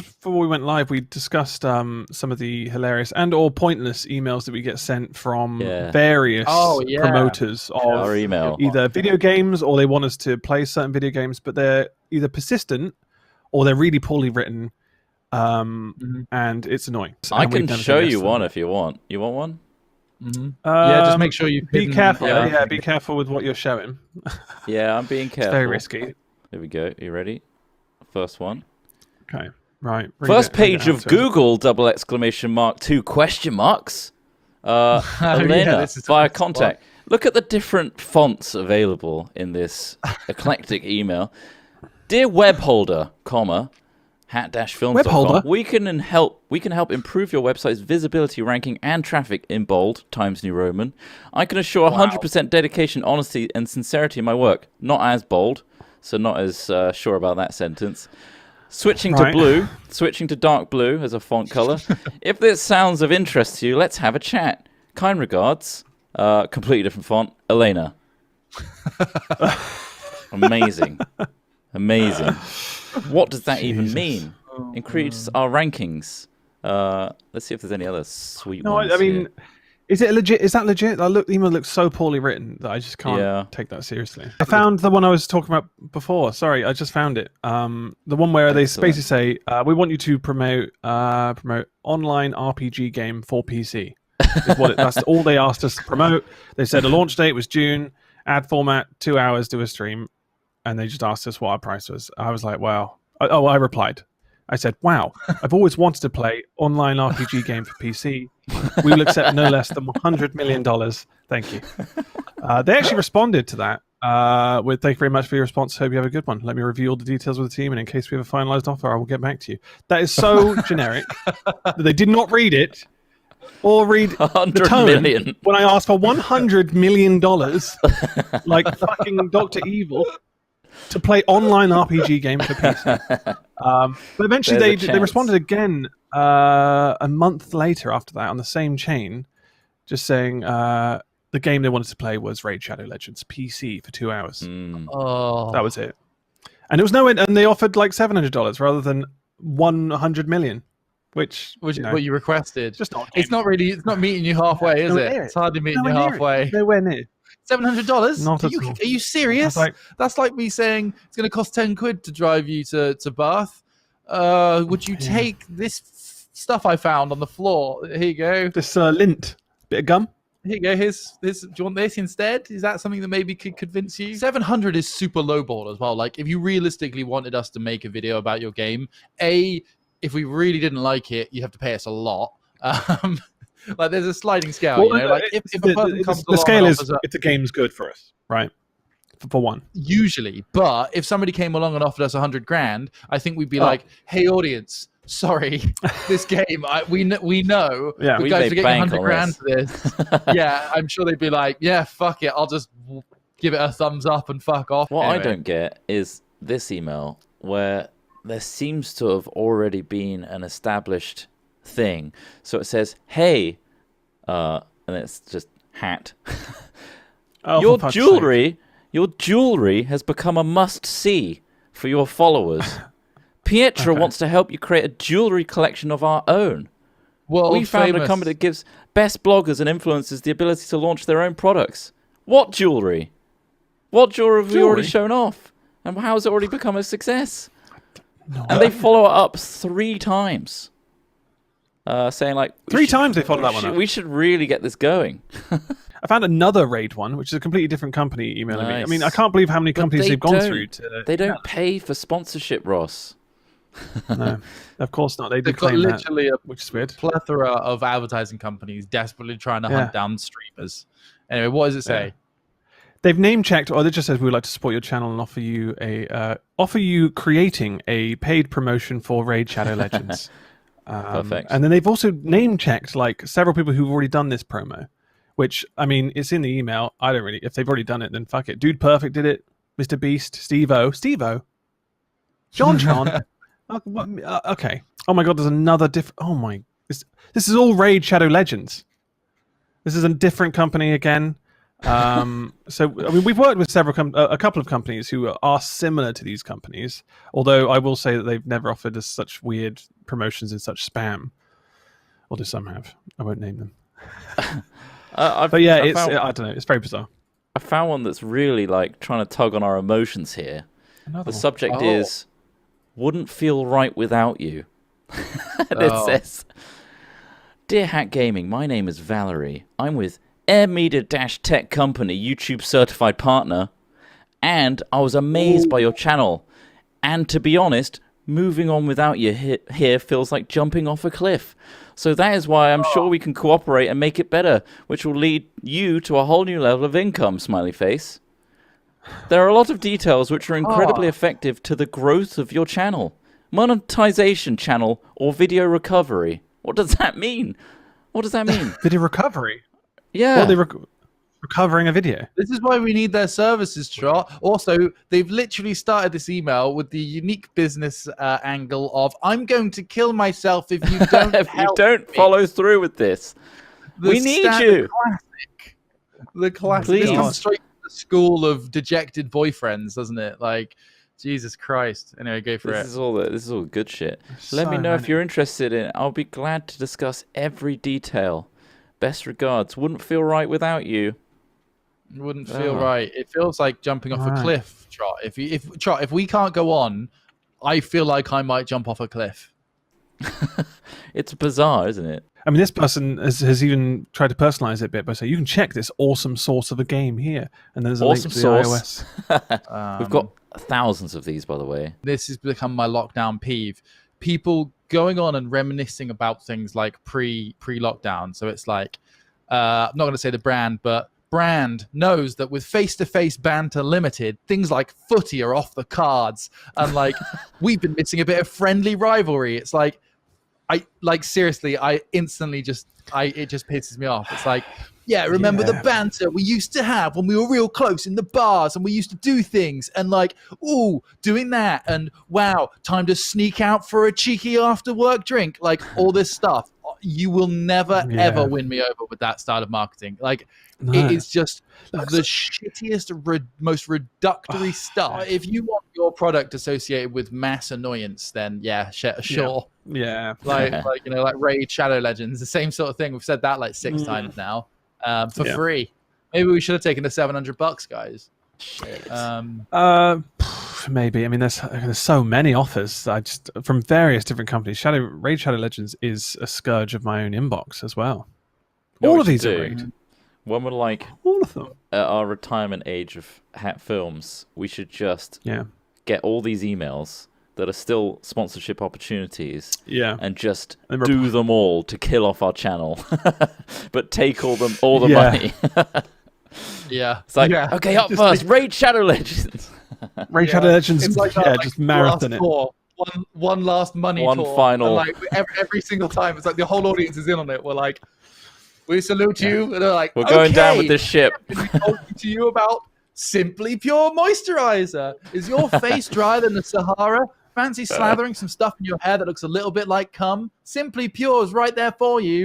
just before we went live, we discussed some of the hilarious and or pointless emails that we get sent from various promoters of our email. either video games or they want us to play certain video games, but they're either persistent or they're really poorly written, and it's annoying. I can show you one if you want. You want one? Yeah, just make sure you be careful. Yeah, be careful with what you're showing. Yeah, I'm being careful. It's very risky. Here we go. You ready? First one. Okay. Right. First page of Google ! 2 question marks. Elena via contact. Look at the different fonts available in this eclectic email. Dear webholder, comma, hat-films.com. We can help improve your website's visibility, ranking, and traffic in bold, Times New Roman. I can assure 100% dedication, honesty, and sincerity in my work. Not as bold, so not as sure about that sentence. Switching to blue, switching to dark blue as a font color. If this sounds of interest to you, let's have a chat. Kind regards, completely different font, Elena. Amazing. Amazing. What does that even mean? Increase our rankings. Let's see if there's any other sweet ones. No, I mean, is it legit? Is that legit? The email looks so poorly written that I just can't take that seriously. I found the one I was talking about before. Sorry, I just found it. The one where they basically say, "We want you to promote online RPG game for PC." That's all they asked us to promote. They said a launch date was June, ad format 2 hours, do a stream, and they just asked us what our price was. I was like, wow. I replied. I said, wow, I've always wanted to play online RPG game for PC. We will accept no less than $100 million. Thank you. They actually responded to that with, thank you very much for your response. Hope you have a good one. Let me review all the details with the team, and in case we have a finalized offer, I will get back to you. That is so generic that they did not read it or read the tone when I asked for $100 million, like fucking Dr. Evil, to play online RPG game for PC. But eventually they responded again a month later after that on the same chain, just saying the game they wanted to play was Raid Shadow Legends PC for 2 hours. That was it. And it was and they offered like $700 rather than $100 million. Which what you requested. Just not it's not meeting you halfway, is it? It's hardly meeting you halfway. Nowhere near. $700? Are you serious? That's like me saying it's going to cost 10 quid to drive you to Bath. Would you take this stuff I found on the floor? Here you go. This lint, bit of gum. Here you go. Here's do you want this instead? Is that something that maybe could convince you? 700 is super lowball as well. Like, if you realistically wanted us to make a video about your game, if we really didn't like it, you have to pay us a lot. Like, there's a sliding scale. Well, like if a person comes the scale is if the game's good for us, right? For one, usually. But if somebody came along and offered us $100,000, I think we'd be like, "Hey, audience, sorry, this game, we know, you guys are getting $100,000 for this." Yeah, I'm sure they'd be like, "Yeah, fuck it, I'll just give it a thumbs up and fuck off." What I don't get is this email where there seems to have already been an established thing. So it says, "Hey," and it's just hat. Your jewelry has become a must-see for your followers. Pietra wants to help you create a jewelry collection of our own. We found a company that gives best bloggers and influencers the ability to launch their own products. What jewelry? What jewelry have we already shown off? And how has it already become a success? And they follow it up 3 times. Saying like 3 times they followed that one up. We should really get this going. I found another Raid one, which is a completely different company emailing me. I mean, I can't believe how many companies they've gone through. They don't pay for sponsorship, Ross. No, of course not. They've got literally which is weird. Plethora of advertising companies desperately trying to hunt down streamers. Anyway, what does it say? Yeah. They've name checked, or it just says we would like to support your channel and offer you creating a paid promotion for Raid Shadow Legends. Perfect. And then they've also name checked like several people who've already done this promo, which I mean, it's in the email. I don't really. If they've already done it, then fuck it. Dude Perfect did it. Mr. Beast, Steve-O, John. Okay. Oh my God, there's another different. Oh my, this is all Raid Shadow Legends. This is a different company again. So I mean, we've worked with a couple of companies who are similar to these companies. Although I will say that they've never offered us such weird promotions and such spam. Although some have, I won't name them. But yeah, I don't know. It's very bizarre. I found one that's really like trying to tug on our emotions here. The subject is "Wouldn't feel right without you." And it says, "Dear Hack Gaming, my name is Valerie. I'm with AirMedia-Tech Company, YouTube certified partner, and I was amazed by your channel. And to be honest, moving on without you here feels like jumping off a cliff. So that is why I'm sure we can cooperate and make it better, which will lead you to a whole new level of income, smiley face. There are a lot of details which are incredibly effective to the growth of your channel. Monetization channel or video recovery. What does that mean? What does that mean? Video recovery? Yeah. Well, recovering a video. This is why we need their services, Trot. Also, they've literally started this email with the unique business angle of, I'm going to kill myself if you don't if you don't follow through with this. We need you. The classic. Please. It comes straight from the school of dejected boyfriends, doesn't it? Like, Jesus Christ. Anyway, go for it. This is all good shit. Let me know if you're interested in it. I'll be glad to discuss every detail. Best regards. Wouldn't feel right without you. Wouldn't feel right. It feels like jumping off a cliff, Trot. If we can't go on, I feel like I might jump off a cliff. It's bizarre, isn't it? I mean, this person has even tried to personalize it a bit by saying, you can check this awesome source of a game here. And there's a link to the iOS. We've got thousands of these, by the way. This has become my lockdown peeve. People going on and reminiscing about things like pre-lockdown. So it's like, I'm not going to say the brand, but brand knows that with face-to-face banter limited, things like footy are off the cards. And like, we've been missing a bit of friendly rivalry. It's like, seriously, it just pisses me off. It's like, yeah, remember the banter we used to have when we were real close in the bars and we used to do things and like, ooh, doing that. And wow, time to sneak out for a cheeky after work drink. Like all this stuff. You will never, ever win me over with that style of marketing. Like, it is just the shittiest, most reductory stuff. If you want your product associated with mass annoyance, then sure. Yeah. Like Raid Shadow Legends, the same sort of thing. We've said that like 6 times now for free. Maybe we should have taken the $700, guys. Shit. Maybe. I mean, there's so many offers from various different companies. Raid Shadow Legends is a scourge of my own inbox as well. All of these are great. When we're like all of them at our retirement age of Hat Films, we should just get all these emails that are still sponsorship opportunities, and just do them all to kill off our channel, but take all the money. It's like okay, up first, Raid Shadow Legends. Raid Shadow Legends, it's like just marathon it. One last money one tour. Final. And like every single time, it's like the whole audience is in on it. We're like, we salute you, and they're like, we're going down with this ship. We're talking to you about Simply Pure moisturizer. Is your face drier than the Sahara? Fancy slathering some stuff in your hair that looks a little bit like cum? Simply Pure is right there for you.